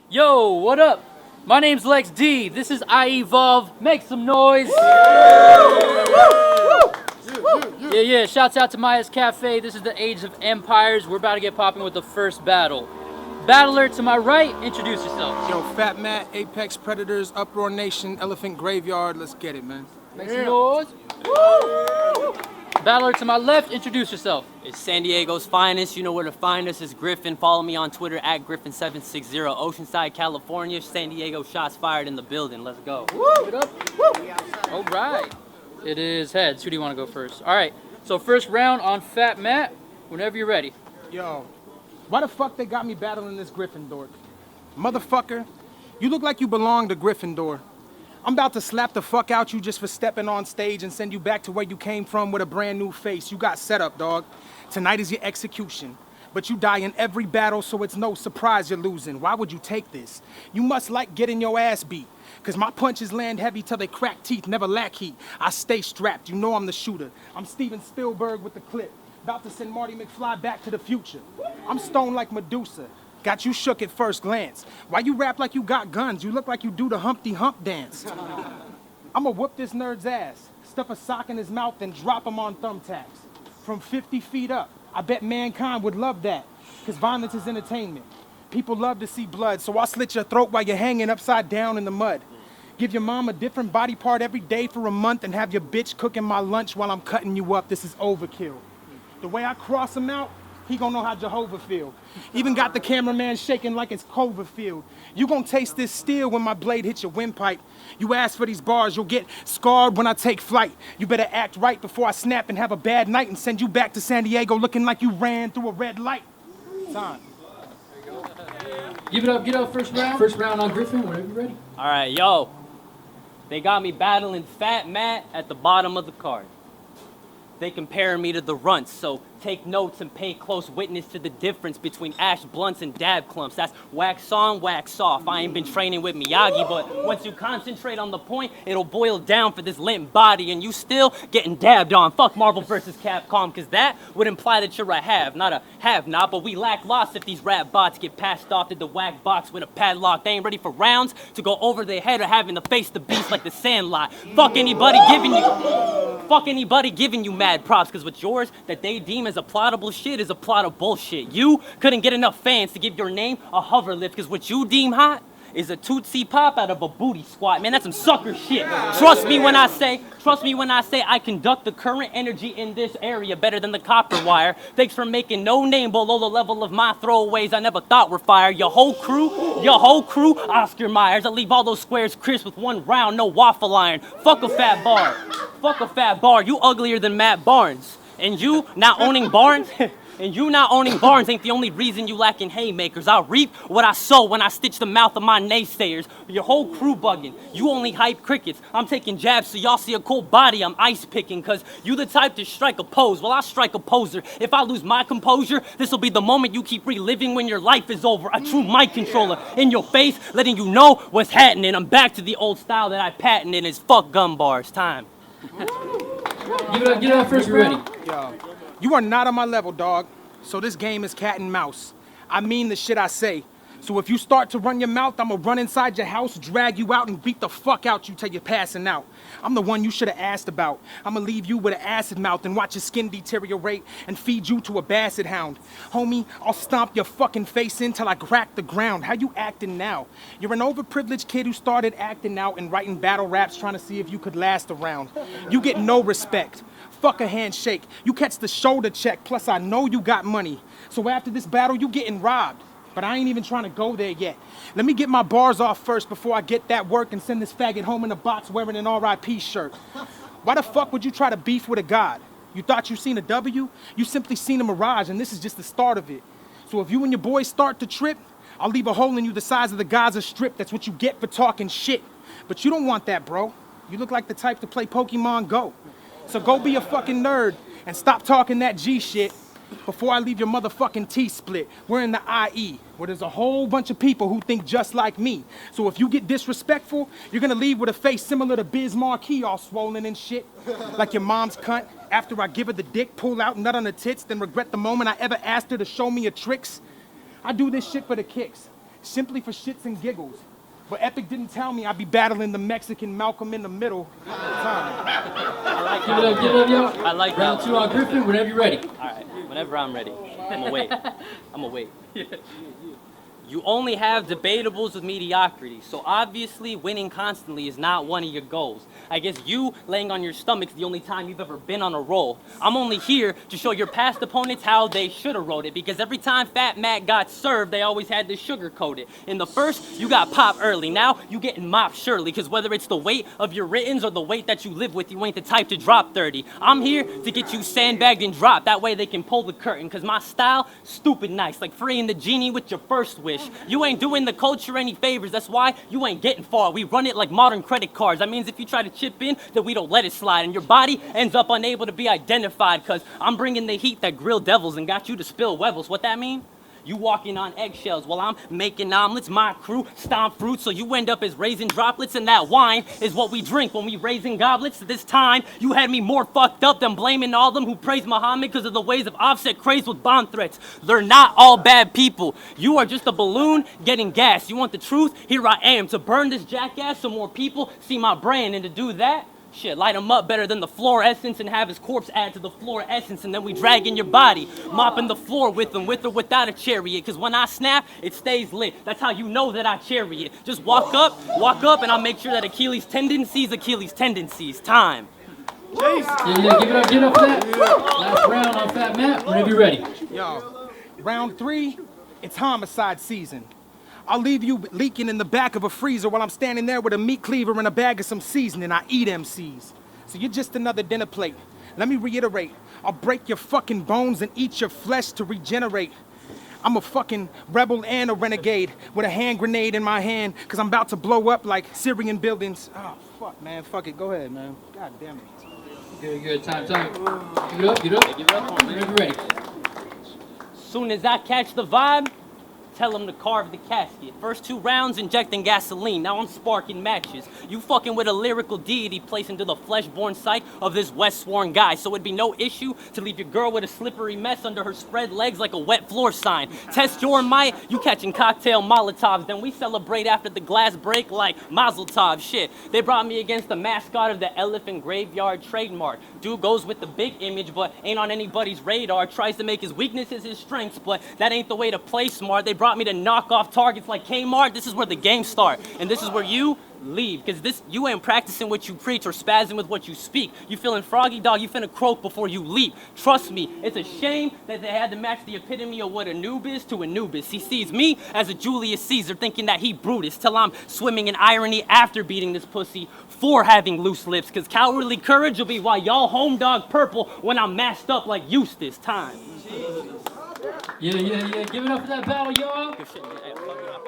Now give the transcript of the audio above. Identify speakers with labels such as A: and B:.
A: Yo, what up? My name's Lex D. This is I Evolve. Make some noise. Yeah. Shouts out to Maya's Cafe. This is the Age of Empires. We're about to get popping with the first battle. Battler to my right, introduce yourself.
B: Yo, Fat Matt, Apex Predators, Uproar Nation, Elephant Graveyard. Let's get it, man.
A: Make some noise. Battler to my left, introduce yourself.
C: It's San Diego's finest. You know where to find us. It's Gryffin. Follow me on Twitter at Gryffin760. Oceanside, California. San Diego, shots fired in the building. Let's go.
A: Give it up. All right. It is heads. Who do you want to go first? All right. So first round on Fat Matt. Whenever you're ready.
B: Yo, why the fuck they got me battling this Gryffindor? Motherfucker, you look like you belong to Gryffindor. I'm about to slap the fuck out you just for stepping on stage and send you back to where you came from with a brand new face. You got set up, dog. Tonight is your execution. But you die in every battle, so it's no surprise you're losing. Why would you take this? You must like getting your ass beat. Cause my punches land heavy till they crack teeth, never lack heat. I stay strapped, you know I'm the shooter. I'm Steven Spielberg with the clip. About to send Marty McFly back to the future. I'm stoned like Medusa. Got you shook at first glance. Why you rap like you got guns? You look like you do the Humpty Hump dance. I'ma whoop this nerd's ass, stuff a sock in his mouth and drop him on thumbtacks. From 50 feet up, I bet mankind would love that, cause violence is entertainment. People love to see blood, so I'll slit your throat while you're hanging upside down in the mud. Give your mom a different body part every day for a month and have your bitch cooking my lunch while I'm cutting you up. This is overkill. The way I cross him out, he gonna know how Jehovah feel. Even got the cameraman shaking like it's Cloverfield. You gonna taste this steel when my blade hits your windpipe. You ask for these bars, you'll get scarred when I take flight. You better act right before I snap and have a bad night and send you back to San Diego looking like you ran through a red light. Time.
A: Give it up, first round. First round on Gryffin, whenever you're ready.
C: All right, yo. They got me battling Fat Matt at the bottom of the card. They compare me to the runts, so take notes and pay close witness to the difference between ash blunts and dab clumps. That's wax on, wax off. I ain't been training with Miyagi, but once you concentrate on the point, it'll boil down for this limp body, and you still getting dabbed on. Fuck Marvel vs. Capcom, cause that would imply that you're a have, not a have-not, but we lack loss if these rap bots get passed off to the whack box with a padlock. They ain't ready for rounds to go over their head or having to face the beast like the Sandlot. Fuck anybody giving you mad props, cause what's yours that they deem as a plottable shit is a plot of bullshit. You couldn't get enough fans to give your name a hover lift, cause what you deem hot is a Tootsie Pop out of a booty squat. Man, that's some sucker shit. Trust me when I say I conduct the current energy in this area better than the copper wire. Thanks for making no name below the level of my throwaways I never thought were fire. Your whole crew, Oscar Myers. I leave all those squares crisp with one round, no waffle iron. Fuck a fat bar. You uglier than Matt Barnes. And you not owning barns ain't the only reason you lacking haymakers. I reap what I sow when I stitch the mouth of my naysayers. Your whole crew bugging. You only hype crickets. I'm taking jabs so y'all see a cold body I'm ice picking. Cause you the type to strike a pose. Well, I strike a poser. If I lose my composure, this'll be the moment you keep reliving when your life is over. A true mic controller in your face, letting you know what's happening. I'm back to the old style that I patented. It's fuck gun bars. Time.
A: Give it up first round.
B: Yo, you are not on my level, dog. So this game is cat and mouse. I mean the shit I say. So if you start to run your mouth, I'ma run inside your house, drag you out, and beat the fuck out you till you're passing out. I'm the one you should have asked about. I'ma leave you with an acid mouth and watch your skin deteriorate and feed you to a basset hound. Homie, I'll stomp your fucking face in till I crack the ground. How you acting now? You're an overprivileged kid who started acting out and writing battle raps trying to see if you could last around. You get no respect. Fuck a handshake. You catch the shoulder check, plus I know you got money. So after this battle, you getting robbed. But I ain't even trying to go there yet. Let me get my bars off first before I get that work and send this faggot home in a box wearing an RIP shirt. Why the fuck would you try to beef with a god? You thought you seen a W? You simply seen a mirage, and this is just the start of it. So if you and your boys start to trip, I'll leave a hole in you the size of the Gaza Strip. That's what you get for talking shit. But you don't want that, bro. You look like the type to play Pokemon Go. So go be a fucking nerd and stop talking that G shit before I leave your motherfucking teeth split. We're in the IE, where there's a whole bunch of people who think just like me. So if you get disrespectful, you're gonna leave with a face similar to Biz Marquee, all swollen and shit. Like your mom's cunt, after I give her the dick, pull out nut on the tits, then regret the moment I ever asked her to show me her tricks. I do this shit for the kicks. simply for shits and giggles. But Epic didn't tell me I'd be battling the Mexican Malcolm in the Middle all the time.
A: Give it up, yo.
C: I like that.
A: Round 2 on Gryffin, whenever you're ready.
C: All right, whenever I'm ready. I'm gonna wait. You only have debatables with mediocrity, so obviously winning constantly is not one of your goals. I guess you laying on your stomach's the only time you've ever been on a roll. I'm only here to show your past opponents how they should have wrote it, because every time Fat Matt got served, they always had to sugarcoat it. In the first, you got popped early. Now, you getting mopped surely, because whether it's the weight of your writtens or the weight that you live with, you ain't the type to drop 30. I'm here to get you sandbagged and dropped. That way they can pull the curtain, because my style, stupid nice, like freeing the genie with your first wish. You ain't doing the culture any favors, that's why you ain't getting far. We run it like modern credit cards. That means if you try to chip in, then we don't let it slide, and your body ends up unable to be identified, because I'm bringing the heat that grill devils and got you to spill wevels. What that mean? You walking on eggshells while I'm making omelets. My crew stomp fruit, so you end up as raisin droplets, and that wine is what we drink when we raising goblets. This time, you had me more fucked up than blaming all them who praise Muhammad because of the ways of Offset crazed with bomb threats. They're not all bad people. You are just a balloon getting gas. You want the truth? Here I am to burn this jackass so more people see my brand, and to do that, shit, light him up better than the fluorescence and have his corpse add to the fluorescence, and then we drag in your body, mopping the floor with him, with or without a chariot, because when I snap, it stays lit. That's how you know that I chariot. Just walk up, and I'll make sure that Achilles' tendencies. Time.
A: Yeah, give it up for that. Last round on Fat Matt, whenever you're ready.
B: Yo, round 3, it's homicide season. I'll leave you leaking in the back of a freezer while I'm standing there with a meat cleaver and a bag of some seasoning. I eat MCs. So you're just another dinner plate. Let me reiterate. I'll break your fucking bones and eat your flesh to regenerate. I'm a fucking rebel and a renegade with a hand grenade in my hand because I'm about to blow up like Syrian buildings. Oh, fuck, man. Fuck it. Go ahead, man. God damn it.
A: Good. Time. Give it up for me. Whenever you're ready.
C: Soon as I catch the vibe, tell him to carve the casket. First 2 rounds, injecting gasoline. Now I'm sparking matches. You fucking with a lyrical deity placed into the flesh-born psyche of this West-sworn guy. So it'd be no issue to leave your girl with a slippery mess under her spread legs like a wet floor sign. Test your might, you catching cocktail Molotovs. Then we celebrate after the glass break like Mazel Tov. Shit, they brought me against the mascot of the Elephant Graveyard trademark. Dude goes with the big image, but ain't on anybody's radar. Tries to make his weaknesses his strengths, but that ain't the way to play smart. They brought me to knock off targets like Kmart. This is where the game starts, and this is where you leave, because you ain't practicing what you preach or spazzing with what you speak. You feeling froggy, dog, you finna croak before you leap. Trust me, it's a shame that they had to match the epitome of what a noob is to Anubis. He sees me as a Julius Caesar, thinking that he Brutus, till I'm swimming in irony after beating this pussy for having loose lips, because cowardly courage will be why y'all home dog purple when I'm masked up like Eustace. Time.
A: Yeah. Give it up for that battle, y'all.
C: Good shit, man. Hey, fuck it up.